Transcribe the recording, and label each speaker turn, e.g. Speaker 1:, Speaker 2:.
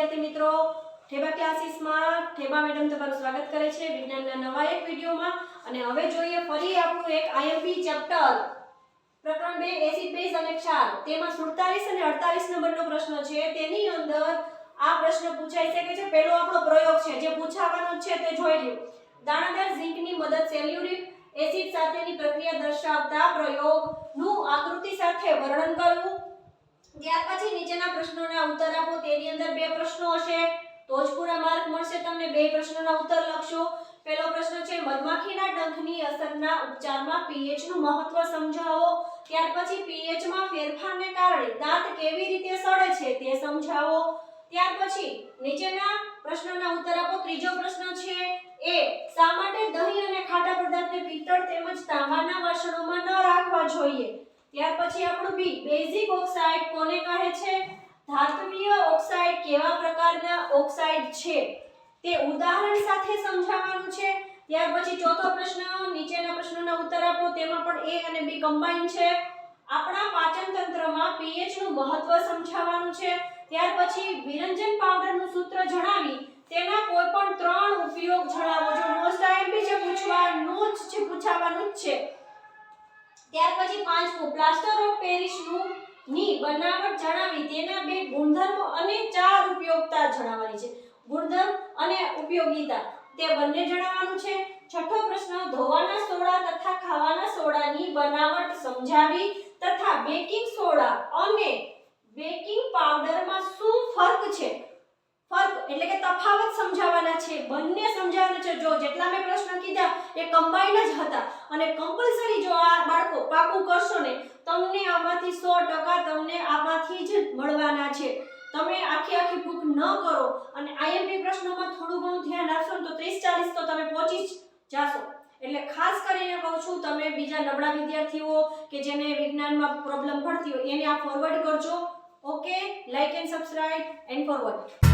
Speaker 1: વિદ્યાર્થી મિત્રો, ઠેબા ક્લાસીસમાં ઠેબા મેડમ તમારું સ્વાગત કરે છે વિજ્ઞાનના નવા એક વિડિયોમાં। અને હવે જોઈએ ફરી આપણું એક આઈએમપી ચેપ્ટર પ્રકરણ 2 એસિડ બેઝ અને ક્ષાર, તેમાં 47 અને 48 નંબરનો પ્રશ્ન છે। તેની અંદર આ પ્રશ્ન પૂછાઈ શકે છે। પહેલો આપણો પ્રયોગ છે જે પૂછાવાનો છે તે જોઈ લ્યો। દાણાદાર ઝીંકની મદદ સેલ્યુરિક એસિડ સાથેની પ્રક્રિયા દર્શાવતા પ્રયોગનું આકૃતિ સાથે વર્ણન કરવું। ત્યાર પછી નીચેના પ્રશ્નોના ઉત્તર આપો। તેની અંદર બે પ્રશ્નો હશે તો જ પૂરા માર્ક મળશે તમને। બે પ્રશ્નોના ઉત્તર લખશો। પહેલો પ્રશ્ન છે મધમાખીના ડંખની અસરના ઉપચારમાં pH નું મહત્વ સમજાવો। ત્યાર પછી pH માં ફેરફારને કારણે દાંત કેવી રીતે સડે છે તે સમજાવો। ત્યાર પછી નીચેના પ્રશ્નોના ઉત્તર આપો। ત્રીજો પ્રશ્ન છે એ શા માટે દહીં અને ખાટા પદાર્થને પિત્તળ તેમજ તાંબાના વાસણોમાં ન રાખવા જોઈએ। ત્યાર પછી આપણું બી બેઝિક ઓક્સાઇડ કોને કહે છે। ધાત્વીય ઓક્સાઇડ કેવા પ્રકારના ઓક્સાઇડ છે તે ઉદાહરણ સાથે સમજાવવાનું છે। ત્યાર પછી ચોથો પ્રશ્ન, નીચેના પ્રશ્નોના ઉત્તર આપો। તેમાં પણ એ અને બી કમ્બાઈન છે। આપણા પાચન તંત્રમાં pH નું મહત્વ સમજાવવાનું છે। ત્યાર પછી વિરંજન પાવડરનું સૂત્ર જણાવી તેના કોઈ પણ ત્રણ ઉપયોગ જણાવો। જો મોસ્ટ આઈએમપી છે પૂછાવાનું જ છે। ત્યાર પછી પાંચમું પ્લાસ્ટર ઓફ પેરિસનું ની બનાવટ જણાવી તેના બે ગુણધર્મો અને ચાર ઉપયોગિતા જણાવવાની છે। ગુણધર્મ અને ઉપયોગિતા તે બંને જણાવવાનું છે। છઠ્ઠો પ્રશ્ન ધોવાના સોડા તથા ખાવાના સોડાની બનાવટ સમજાવી તથા બેકિંગ સોડા અને બેકિંગ પાવડરમાં શું ફરક છે, ફરક એટલે કે તફાવત સમજાવવાના છે। બંને સમજાવવાના છે। જો જેટલા મેં પ્રશ્ન કીધા એ કમ્બાઈન જ હતા અને કમ્પલસરી જો આ બાળકો પાકું કરશો ને તમને આમાંથી 100% તમને આમાંથી જ મળવાના છે। તમે આખી બુક ન કરો અને આઈએમપી પ્રશ્નોમાં થોડું ઘણું ધ્યાન આપશો તો 30-40 તો તમે પહોંચી જ જાશો। એટલે ખાસ કરીને કહું છું તમે બીજા નબળા વિદ્યાર્થીઓ કે જેને વિજ્ઞાનમાં પ્રોબ્લેમ પડતી હોય એને આ ફોરવર્ડ કરજો। Okay, like and subscribe and forward.